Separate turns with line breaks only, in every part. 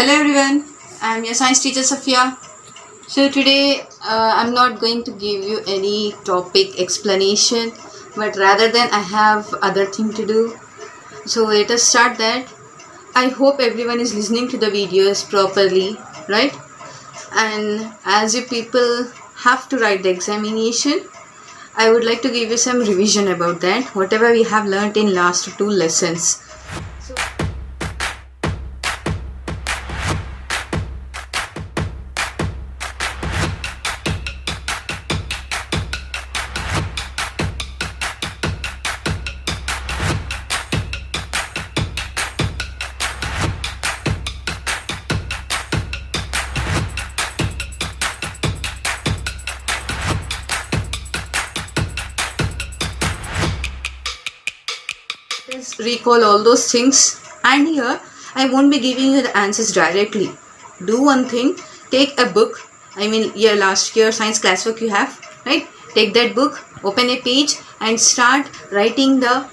Hello everyone, I am your science teacher Safia. So today I'm not going to give you any topic explanation, but rather than I have other thing to do. So let us start that. I hope everyone is listening to the videos properly, right? And as you people have to write the examination, I would like to give you some revision about that, whatever we have learnt in last two lessons. Recall all those things, and here I won't be giving you the answers directly. Do one thing, take a book, your last year science classwork you have, right? Take that book, open a page and start writing the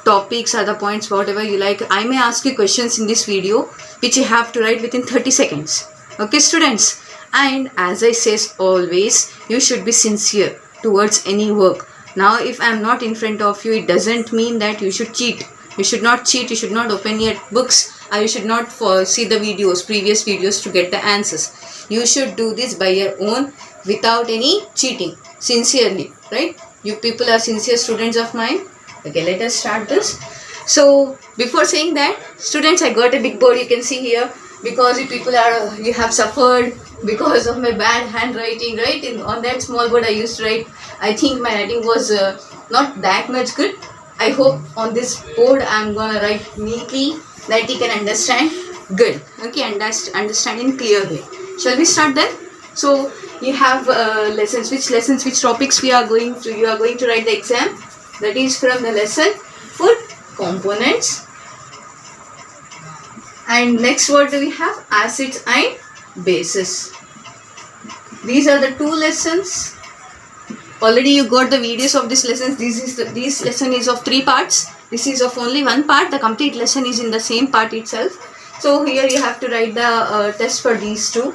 topics or the points, whatever you like. I may ask you questions in this video which you have to write within 30 seconds. Okay students, and as I says always, you should be sincere towards any work. Now if I am not in front of you, it doesn't mean that you should cheat. You should not cheat, you should not open your books, or you should not see the videos, previous videos to get the answers. You should do this by your own without any cheating, sincerely, right? You people are sincere students of mine. Okay, let us start this. So before saying that, students, I got a big board, you can see here, because you have suffered because of my bad handwriting, right? On that small board I used to write. I think my writing was not that much good. I hope on this board I'm gonna write neatly that you can understand good. Okay, understand in clear way. Shall we start then? So you have lessons, which topics you are going to write the exam. That is from the lesson food components. And next what do we have? Acids and bases. These are the two lessons. Already you got the videos of this lessons. This lesson is of 3 parts. This is of only 1 part. The complete lesson is in the same part itself. So here you have to write the test for these two.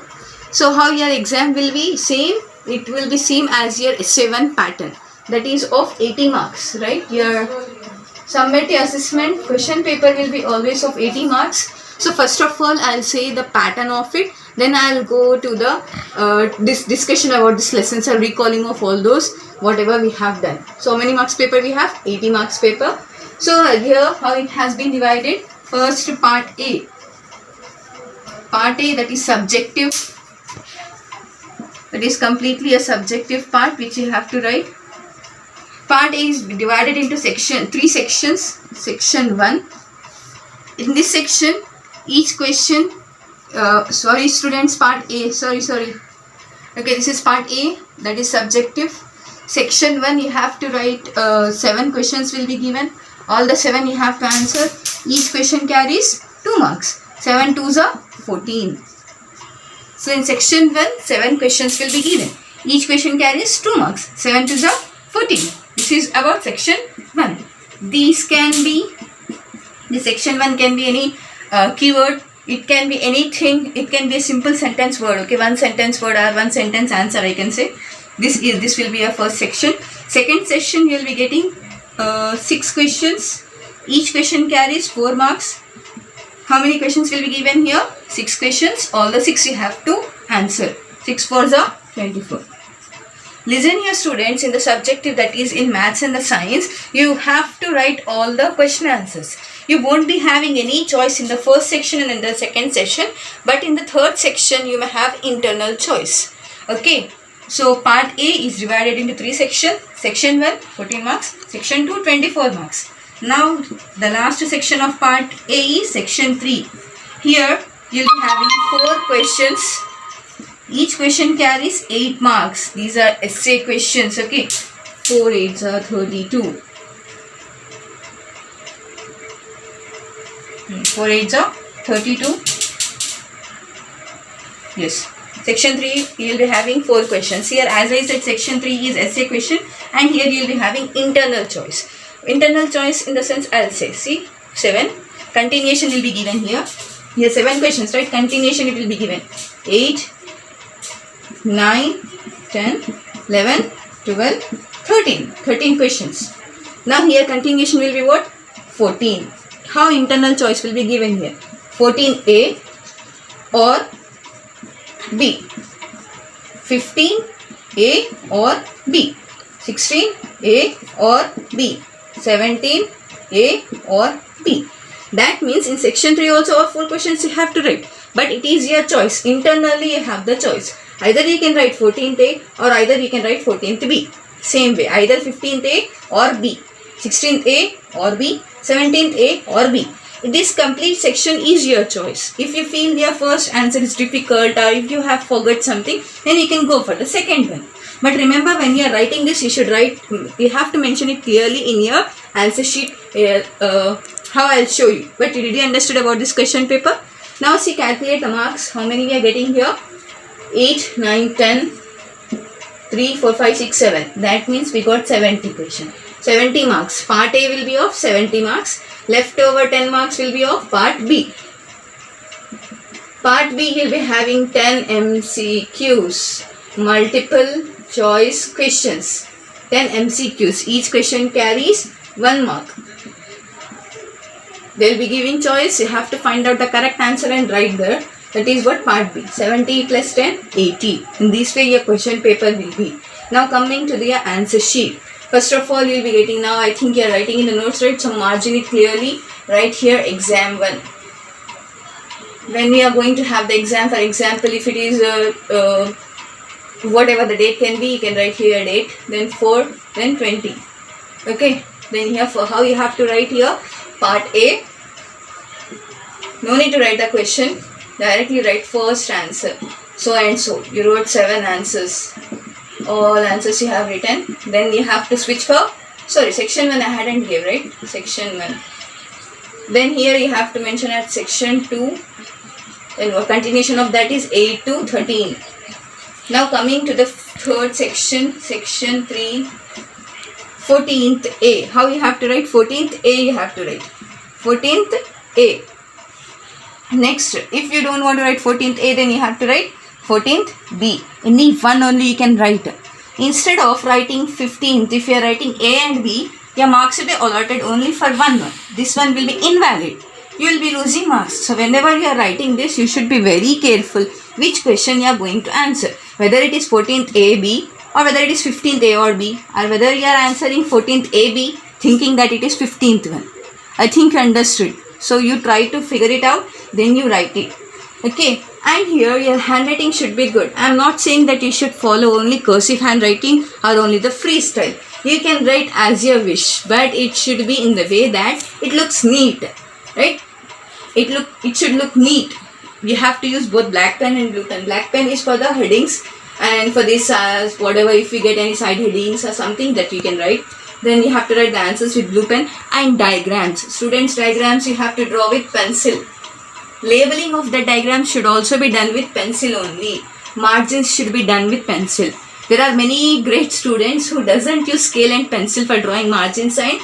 So how your exam will be same? It will be same as your essay 1 pattern. That is of 80 marks, right? Your summative assessment question paper will be always of 80 marks. So first of all, I'll say the pattern of it. Then I'll go to the this discussion about this lessons and recalling of all those whatever we have done. So how many marks paper we have? 80 marks paper. So here how it has been divided. First part A. Part A, that is subjective. That is completely a subjective part which you have to write. Part A is divided into 3 sections. Section 1. In this section, each question, sorry students, part A, sorry. Okay, this is part A, that is subjective. Section 1, you have to write 7 questions will be given. All the 7 you have to answer. Each question carries 2 marks. 7 2s are 14. So in section 1, 7 questions will be given. Each question carries 2 marks. 7 2s are 14. This is about section 1. These can be, the section 1 can be any keyword, it can be anything, it can be a simple sentence word, okay, 1 sentence word or 1 sentence answer I can say. This will be a first section. Second section you will be getting 6 questions. Each question carries 4 marks. How many questions will be given here? 6 questions. All the 6 you have to answer. 6 4s are 24. Listen here students, in the subjective, that is in maths and the science, you have to write all the question answers. You won't be having any choice in the first section and in the second section, but in the third section you may have internal choice. Okay, so part A is divided into 3 sections. Section 1 14 marks, section 2 24 marks. Now the last section of part A is section 3. Here you will be having 4 questions. Each question carries 8 marks. These are essay questions, okay. 4 8s are 32. 4 8s are 32. Yes. Section 3, you will be having 4 questions. Here, as I said, section 3 is essay question, and here you will be having internal choice. Internal choice in the sense, I'll say, see, 7. Continuation will be given here. Here 7 questions, right? Continuation it will be given. 8, 9, 10, 11, 12, 13. 13 questions. Now here continuation will be what? 14. How internal choice will be given here? 14A or B. 15A or B. 16A or B. 17A or B. That means in section 3 also all 4 questions you have to write. But it is your choice. Internally you have the choice. Either you can write 14th A or either you can write 14th B. Same way. Either 15th A or B. 16th A or B. 17th A or B. This complete section is your choice. If you feel your first answer is difficult or if you have forgot something, then you can go for the second one. But remember, when you are writing this, you should write, you have to mention it clearly in your answer sheet. How I'll show you. But did you understood about this question paper? Now see, calculate the marks. How many we are getting here? 8, 9, 10, 3, 4, 5, 6, 7. That means we got 70 questions. 70 marks. Part A will be of 70 marks. Leftover 10 marks will be of part B. Part B will be having 10 MCQs. Multiple choice questions. 10 MCQs. Each question carries 1 mark. They will be giving choice. You have to find out the correct answer and write there. That is what part B. 70 plus 10, 80. In this way your question paper will be. Now coming to the answer sheet. First of all, you will be getting, now I think you are writing in the notes, right? So margin it clearly. Write here exam 1. When we are going to have the exam, for example, if it is whatever the date can be, you can write here date, then 4, then 20. Okay. Then here for how you have to write here, part A. No need to write the question. Directly write first answer. So and so. You wrote 7 answers. All answers you have written. Then you have to switch for, section 1 I hadn't give, right? Section 1. Then here you have to mention at section 2. Then what continuation of that is 8 to 13. Now coming to the third section, section 3, 14th A. How you have to write? 14th A you have to write. 14th A. Next, if you don't want to write 14th A, then you have to write 14th B. Any one only you can write. Instead of writing 15th, if you are writing A and B, your marks will be allotted only for one. This one will be invalid. You will be losing marks. So whenever you are writing this, you should be very careful which question you are going to answer. Whether it is 14th A, B, or whether it is 15th A or B, or whether you are answering 14th A, B, thinking that it is 15th one. I think you understood. So you try to figure it out, then you write it. Okay. And here your handwriting should be good. I am not saying that you should follow only cursive handwriting or only the freestyle. You can write as you wish, but it should be in the way that it looks neat, right? It should look neat. You have to use both black pen and blue pen. Black pen is for the headings, and for this whatever, if you get any side headings or something that you can write, then you have to write the answers with blue pen. And diagrams. Students, diagrams you have to draw with pencil. Labeling of the diagram should also be done with pencil only. Margins should be done with pencil. There are many great students who doesn't use scale and pencil for drawing margins and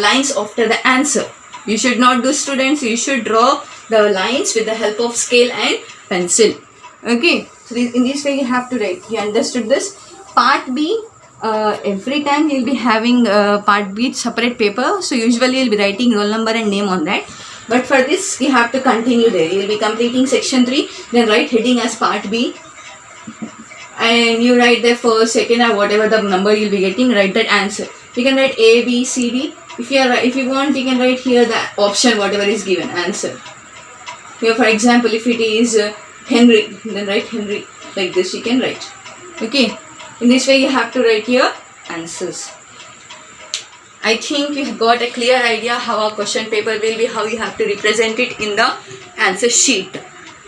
lines after the answer. You should not do, students. You should draw the lines with the help of scale and pencil. Okay. So in this way you have to write. You understood this? Part B. Every time you will be having part B separate paper. So usually you will be writing roll number and name on that. But for this, you have to continue there. You will be completing section 3, then write heading as part B. And you write the first, second, or whatever the number you will be getting, write that answer. You can write A, B, C, D. If you want, you can write here the option, whatever is given, answer. Here, for example, if it is Henry, then write Henry. Like this, you can write. Okay. In this way, you have to write your answers. I think you have got a clear idea how a question paper will be, how you have to represent it in the answer sheet.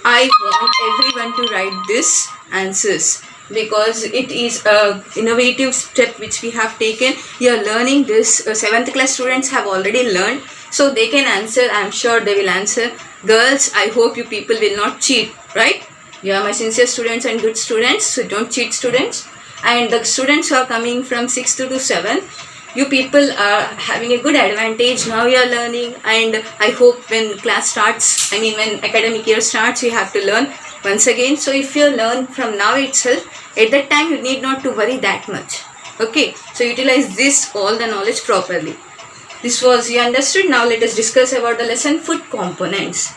I want everyone to write this answers because it is a innovative step which we have taken. You are learning this. 7th class students have already learned, so they can answer. I am sure they will answer. Girls, I hope you people will not cheat, right? You are my sincere students and good students, so don't cheat, students. And the students who are coming from 6th to 7th, you people are having a good advantage. Now you are learning, and I hope when class starts, I mean when academic year starts, you have to learn once again. So if you learn from now itself, at that time you need not to worry that much. Okay, so utilize this all the knowledge properly. This was you understood. Now let us discuss about the lesson food components.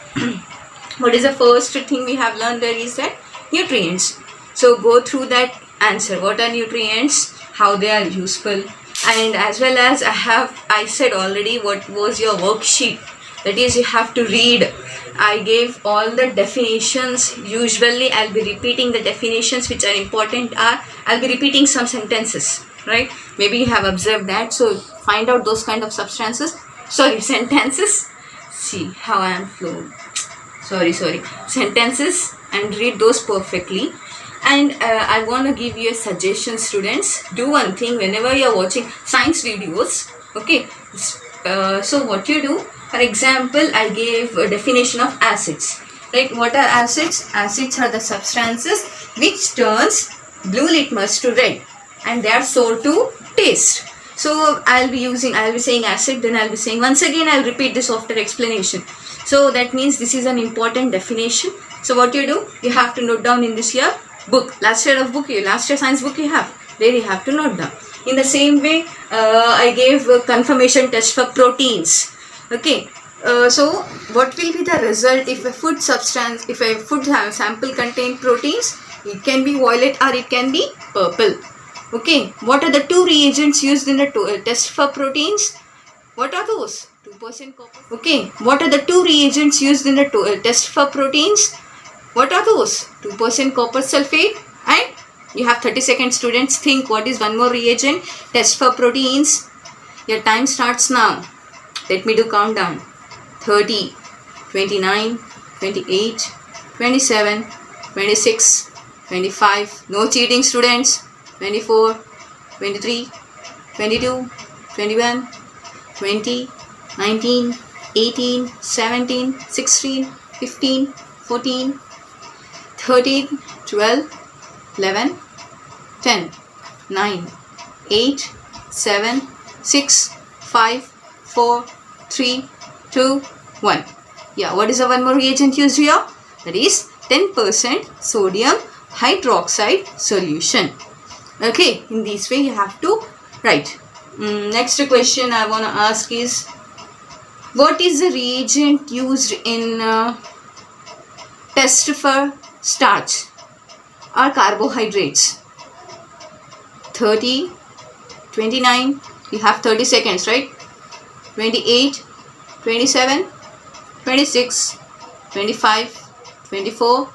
What is the first thing we have learned there is that nutrients. So go through that answer. What are nutrients? How they are useful, and as well as I said already what was your worksheet. That is, you have to read. I gave all the definitions. Usually I'll be repeating the definitions which are important. I'll be repeating some sentences, right? Maybe you have observed that. So find out those kind of sentences. See how I am flowing. Sentences, and read those perfectly. And I want to give you a suggestion, students. Do one thing whenever you are watching science videos. Okay, so what you do, for example, I gave a definition of acids. Right? What are acids? Acids are the substances which turns blue litmus to red, and they are sour to taste. So I'll be saying acid, then I'll be saying once again. I'll repeat this after explanation. So that means this is an important definition. So what you do, you have to note down in this year book, last year science book you have, there you have to note down. In the same way, I gave a confirmation test for proteins. Okay, so what will be the result if a food sample contain proteins? It can be violet or it can be purple. Okay, what are the two reagents used in the test for proteins? What are those? 2% copper. Okay, what are the two reagents used in the test for proteins? What are those? 2% copper sulfate, and you have 30 seconds, students. Think what is one more reagent? Test for proteins. Your time starts now. Let me do countdown. 30, 29, 28, 27, 26, 25. No cheating, students. 24, 23, 22, 21, 20, 19, 18, 17, 16, 15, 14, 13, 12, 11, 10, 9, 8, 7, 6, 5, 4, 3, 2, 1. Yeah, what is the one more reagent used here? That is 10% sodium hydroxide solution. Okay, in this way you have to write. Next question I want to ask is, what is the reagent used in test for starch or carbohydrates? 30, 29, you have 30 seconds, right? 28, 27, 26, 25, 24,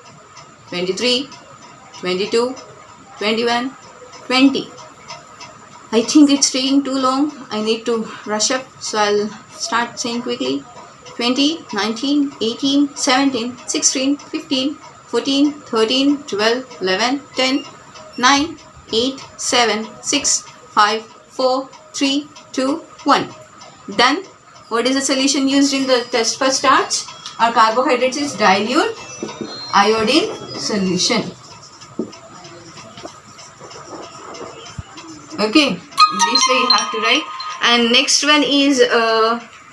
23, 22, 21, 20. I think it's taking too long. I need to rush up, so I'll start saying quickly. 20, 19, 18, 17, 16, 15, 14, 13, 12, 11, 10, 9, 8, 7, 6, 5, 4, 3, 2, 1. Done. What is the solution used in the test for starch or carbohydrates? Is dilute iodine solution. Okay, this way you have to write. And next one is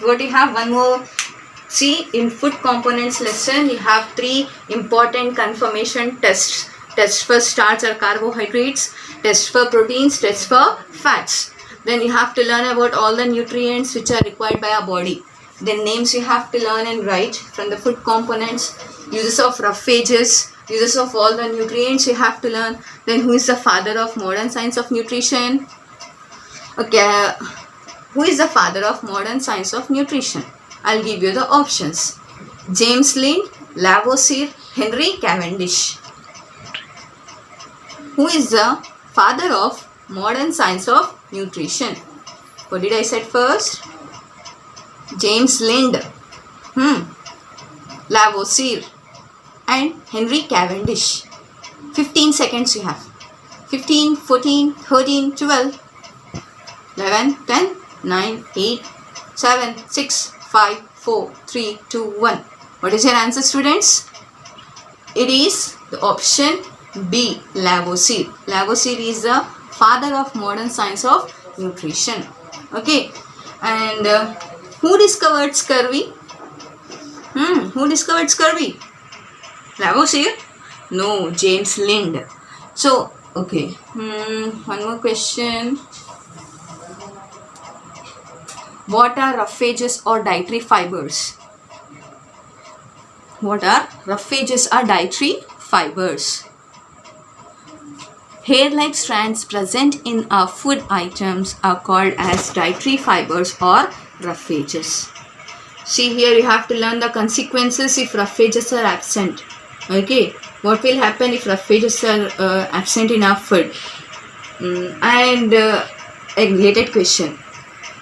what you have one more. See, in food components lesson you have three important confirmation tests. Test for starch or carbohydrates, test for proteins, test for fats. Then you have to learn about all the nutrients which are required by our body. Then names you have to learn and write from the food components. Uses of roughages, uses of all the nutrients you have to learn. Then who is the father of modern science of nutrition? Okay, who is the father of modern science of nutrition? I'll give you the options. James Lind, Lavoisier, Henry Cavendish. Who is the father of modern science of nutrition? What did I say first? James Lind, Lavoisier, and Henry Cavendish. 15 seconds you have. 15, 14, 13, 12, 11, 10, 9, 8, 7, 6, 5, 4, 3, 2, 1. What is your answer, students? It is the option B, Lavoisier. Lavoisier is the father of modern science of nutrition. Okay, and who discovered scurvy? Who discovered scurvy? Lavoisier? No, James Lind. So, okay, one more question. What are roughages or dietary fibers? What are roughages or dietary fibers? Hair-like strands present in our food items are called as dietary fibers or roughages. See here, you have to learn the consequences if roughages are absent. Okay, what will happen if roughages are absent in our food? And a related question.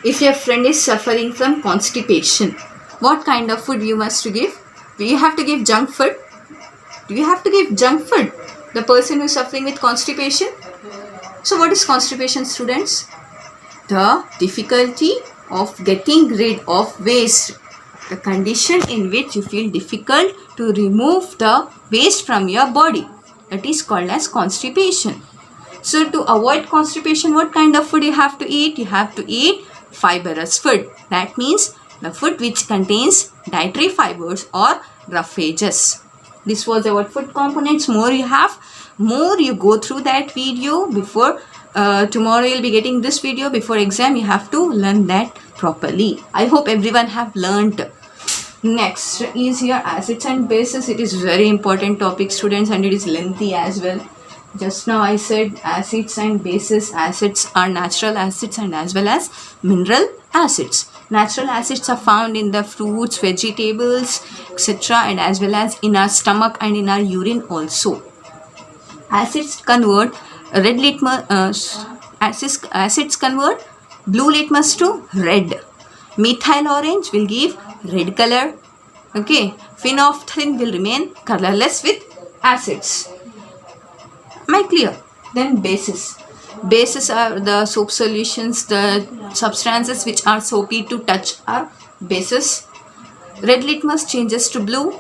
If your friend is suffering from constipation, what kind of food you must give? Do you have to give junk food? Do you have to give junk food? The person who is suffering with constipation? So what is constipation, students? The difficulty of getting rid of waste. The condition in which you feel difficult to remove the waste from your body. That is called as constipation. So to avoid constipation, what kind of food you have to eat? You have to eat fibrous food. That means the food which contains dietary fibers or roughages. This was our food components. More you go through that video before tomorrow you'll be getting this video before exam. You have to learn that properly. I hope everyone have learned. Next is your acids and bases. It is very important topic, students, and it is lengthy as well. Just now I said acids and bases. Acids are natural acids and as well as mineral acids. Natural acids are found in the fruits, vegetables, etc. and as well as in our stomach and in our urine also. Acids convert acids convert blue litmus to red. Methyl orange will give red color. Okay, phenolphthalein will remain colorless with acids. Am I clear? Then bases. Bases are the soap solutions, the substances which are soapy to touch are bases. Red litmus changes to blue.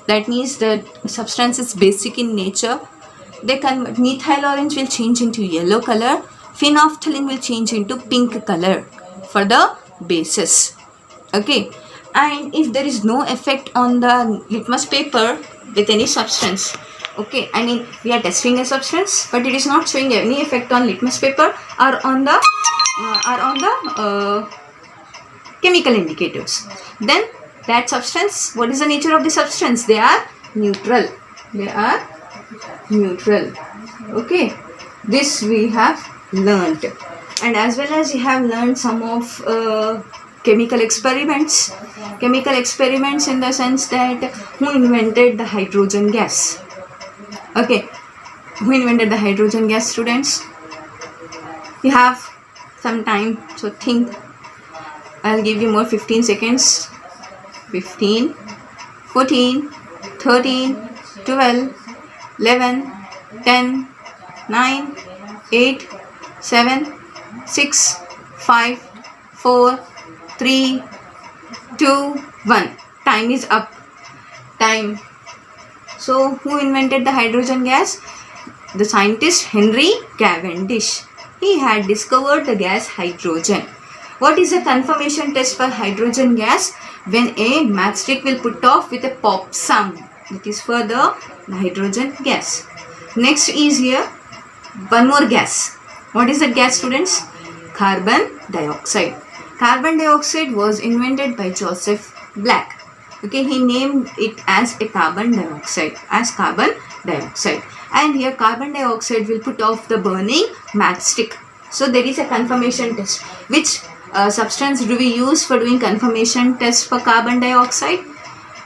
That means the substance is basic in nature. Methyl orange will change into yellow color. Phenolphthalein will change into pink color for the bases. Okay. And if there is no effect on the litmus paper with any substance, okay, I mean we are testing a substance but it is not showing any effect on litmus paper or on the chemical indicators, then that substance, what is the nature of the substance? They are neutral. They are neutral. Okay, this we have learnt. And as well as you have learned some of chemical experiments. Chemical experiments in the sense that who invented the hydrogen gas? Okay, who invented the hydrogen gas, students? You have some time, so think. I'll give you more 15 seconds. 15, 14, 13, 12, 11, 10, 9, 8, 7, 6, 5, 4, 3, 2, 1. Time is up. Time. So, who invented the hydrogen gas? The scientist Henry Cavendish. He had discovered the gas hydrogen. What is the confirmation test for hydrogen gas? When a matchstick will put off with a pop sound. It is for the hydrogen gas. Next is here one more gas. What is the gas, students? Carbon dioxide. Carbon dioxide was invented by Joseph Black. Okay, he named it as a carbon dioxide, and here carbon dioxide will put off the burning matchstick. So there is a confirmation test. Which substance do we use for doing confirmation test for carbon dioxide?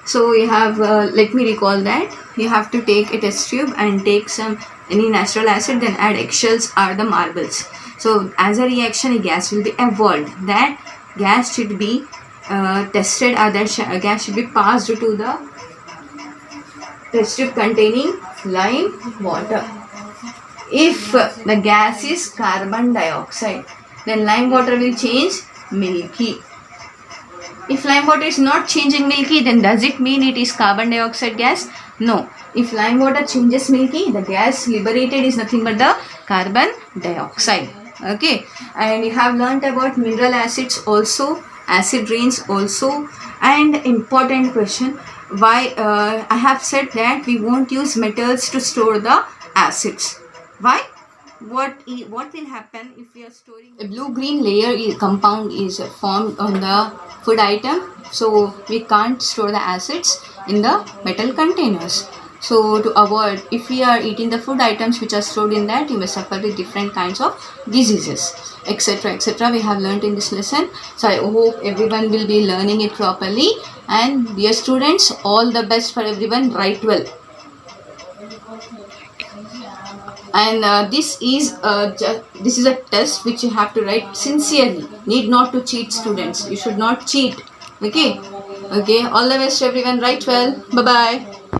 So you have, let me recall that. You have to take a test tube and take any natural acid, then add eggshells or the marbles. So as a reaction, a gas will be evolved. That gas should be tested, or that gas should be passed to the test tube containing lime water. If the gas is carbon dioxide, then lime water will change milky. If lime water is not changing milky, then does it mean it is carbon dioxide gas? No. If lime water changes milky, the gas liberated is nothing but the carbon dioxide. Okay, and you have learnt about mineral acids also, acid rains also, and important question, why I have said that we won't use metals to store the acids. Why? What will happen if we are storing a blue green layer compound is formed on the food item, so we can't store the acids in the metal containers. So to avoid, if we are eating the food items which are stored in that, you may suffer with different kinds of diseases, etc., etc. We have learnt in this lesson. So I hope everyone will be learning it properly. And dear students, all the best for everyone. Write well. And this is a test which you have to write sincerely. Need not to cheat, students. You should not cheat. Okay. Okay. All the best, everyone. Write well. Bye bye.